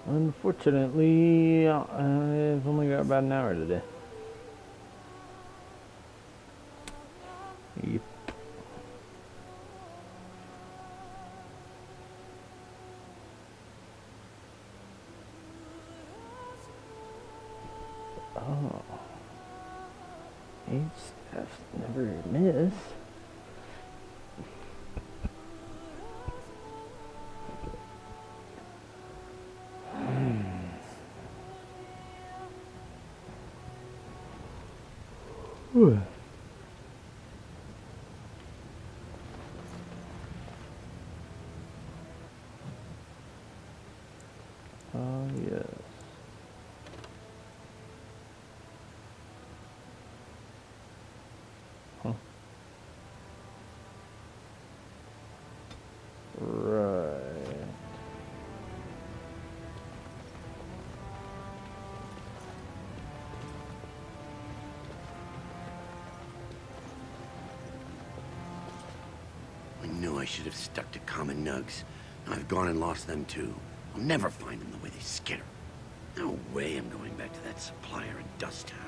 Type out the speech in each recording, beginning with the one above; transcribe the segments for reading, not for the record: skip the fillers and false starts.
Unfortunately, I've only got about an hour today. Yep. Oh. 8 staffs never miss. Whew. Oh, yes. Huh. Right. I knew I should have stuck to common nugs. I've gone and lost them too. I'll never find them the way they skitter. No way I'm going back to that supplier in Dust Town.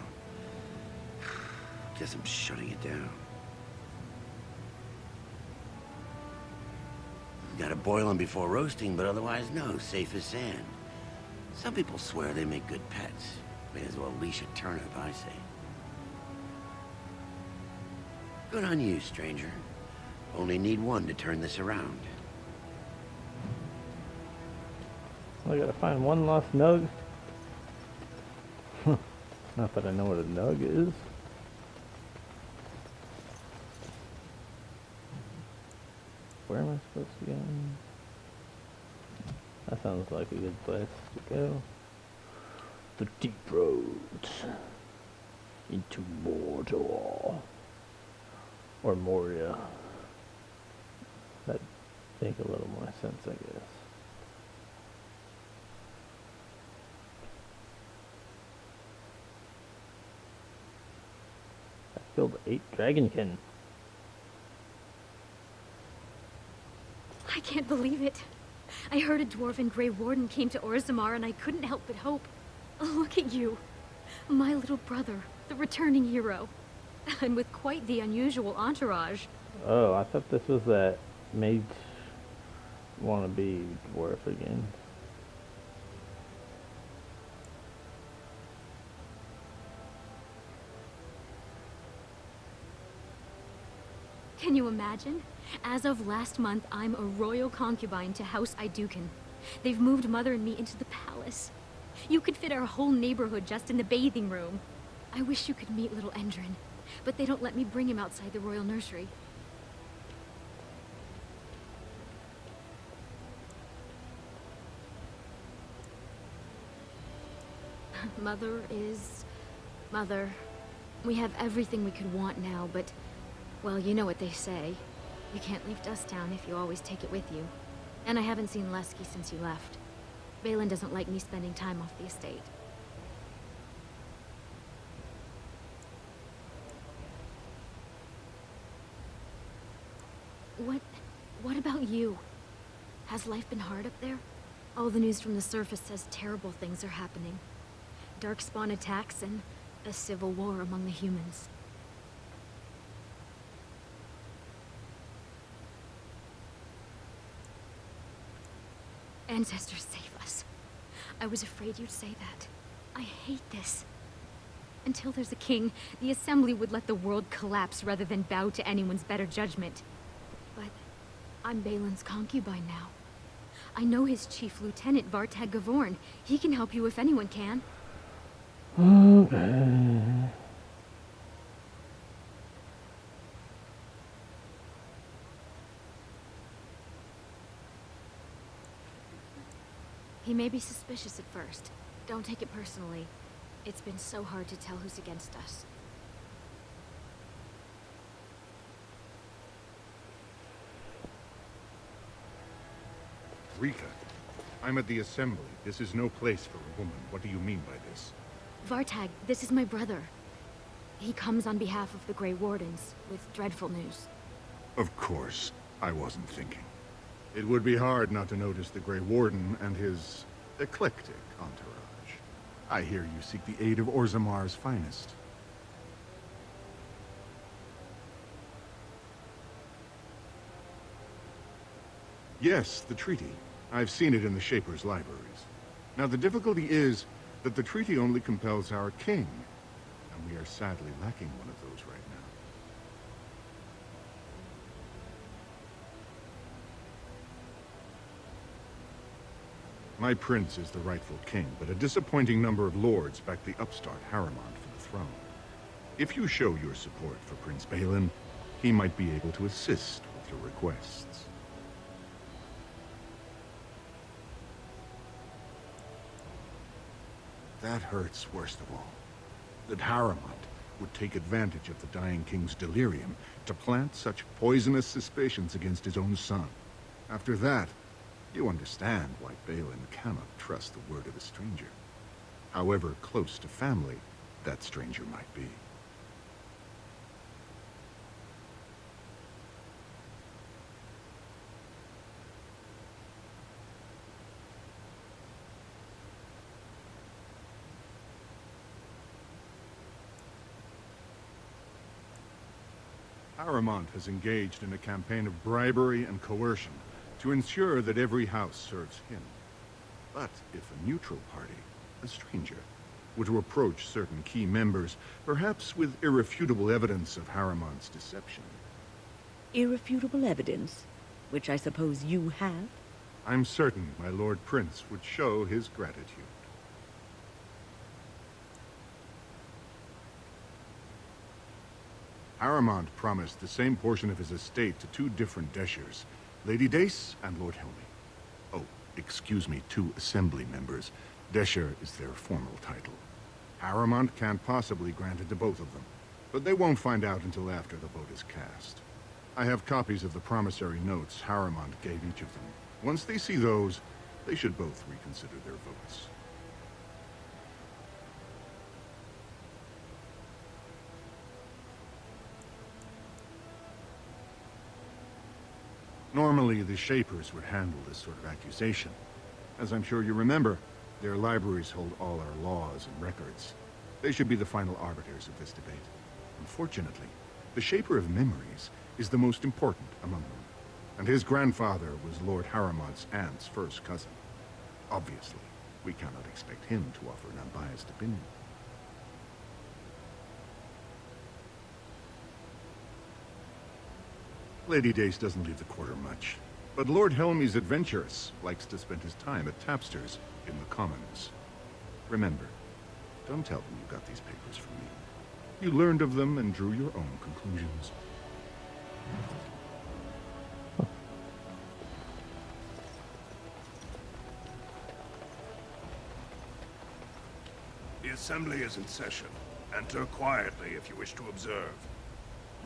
Guess I'm shutting it down. Gotta boil them before roasting, but otherwise no, safe as sand. Some people swear they make good pets. May as well leash a turnip, I say. Good on you, stranger. Only need one to turn this around. I gotta find one lost nug. Not that I know what a nug is. Where am I supposed to go? That sounds like a good place to go. The deep roads into Mordor. Or Moria. That'd make a little more sense, I guess. I killed 8 dragonkin. I can't believe it. I heard a dwarven Grey Warden came to Orzammar and I couldn't help but hope. Look at you. My little brother, the returning hero. And with quite the unusual entourage. Oh, I thought this was that made wannabe dwarf again. Can you imagine? As of last month, I'm a royal concubine to House Iduken. They've moved Mother and me into the palace. You could fit our whole neighborhood just in the bathing room. I wish you could meet little Endrin, but they don't let me bring him outside the royal nursery. Mother is... Mother. We have everything we could want now, but... Well, you know what they say. You can't leave Dust Town if you always take it with you. And I haven't seen Lesky since you left. Balin doesn't like me spending time off the estate. What about you? Has life been hard up there? All the news from the surface says terrible things are happening. Darkspawn attacks and a civil war among the humans. Ancestors save us. I was afraid you'd say that. I hate this. Until there's a king, the Assembly would let the world collapse rather than bow to anyone's better judgment. But I'm Balin's concubine now. I know his chief lieutenant, Vartag Gavorn. He can help you if anyone can. Okay. He may be suspicious at first. Don't take it personally. It's been so hard to tell who's against us. Rita, I'm at the Assembly. This is no place for a woman. What do you mean by this? Vartag, this is my brother. He comes on behalf of the Grey Wardens, with dreadful news. Of course, I wasn't thinking. It would be hard not to notice the Grey Warden and his eclectic entourage. I hear you seek the aid of Orzammar's finest. Yes, the treaty. I've seen it in the Shaper's libraries. Now, the difficulty is that the treaty only compels our king, and we are sadly lacking one of those right now. My prince is the rightful king, but a disappointing number of lords back the upstart Harriman for the throne. If you show your support for Prince Balin, he might be able to assist with your requests. That hurts worst of all. That Harriman would take advantage of the dying king's delirium to plant such poisonous suspicions against his own son. After that, you understand why Balin cannot trust the word of a stranger, however close to family that stranger might be. Harriman has engaged in a campaign of bribery and coercion to ensure that every house serves him. But if a neutral party, a stranger, were to approach certain key members, perhaps with irrefutable evidence of Harriman's deception... Irrefutable evidence? Which I suppose you have? I'm certain my Lord Prince would show his gratitude. Harriman promised the same portion of his estate to two different Deshers, Lady Dace and Lord Helmy. Oh, excuse me, two assembly members. Desher is their formal title. Harriman can't possibly grant it to both of them, but they won't find out until after the vote is cast. I have copies of the promissory notes Harriman gave each of them. Once they see those, they should both reconsider their votes. Normally, the Shapers would handle this sort of accusation. As I'm sure you remember, their libraries hold all our laws and records. They should be the final arbiters of this debate. Unfortunately, the Shaper of Memories is the most important among them, and his grandfather was Lord Harriman's aunt's first cousin. Obviously, we cannot expect him to offer an unbiased opinion. Lady Dace doesn't leave the quarter much, but Lord Helmy's adventurous, likes to spend his time at tapsters in the Commons. Remember, don't tell them you got these papers from me. You learned of them and drew your own conclusions. The Assembly is in session. Enter quietly if you wish to observe.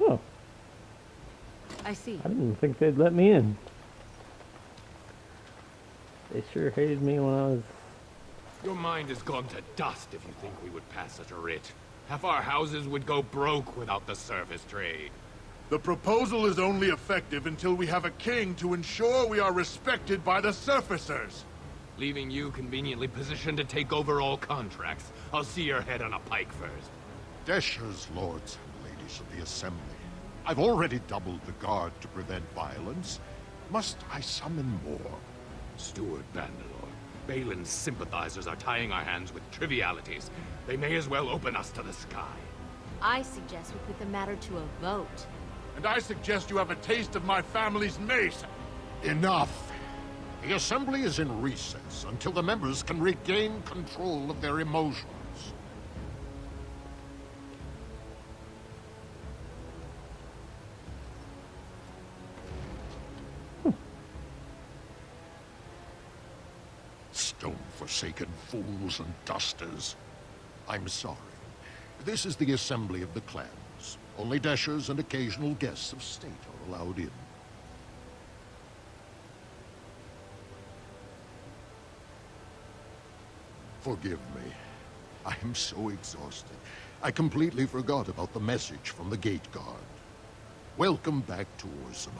Oh, I see. I didn't think they'd let me in. They sure hated me when I was... Your mind has gone to dust if you think we would pass such a writ. Half our houses would go broke without the service trade. The proposal is only effective until we have a king to ensure we are respected by the surfacers. Leaving you conveniently positioned to take over all contracts. I'll see your head on a pike first. Deshers, lords and ladies of the Assembly. I've already doubled the guard to prevent violence. Must I summon more? Steward Bandalore, Balin's sympathizers are tying our hands with trivialities. They may as well open us to the sky. I suggest we put the matter to a vote. And I suggest you have a taste of my family's mace. Enough! The Assembly is in recess until the members can regain control of their emotions. Stone-forsaken fools and dusters. I'm sorry. This is the Assembly of the Clans. Only Deshers and occasional guests of state are allowed in. Forgive me. I am so exhausted. I completely forgot about the message from the gate guard. Welcome back to Orzammar.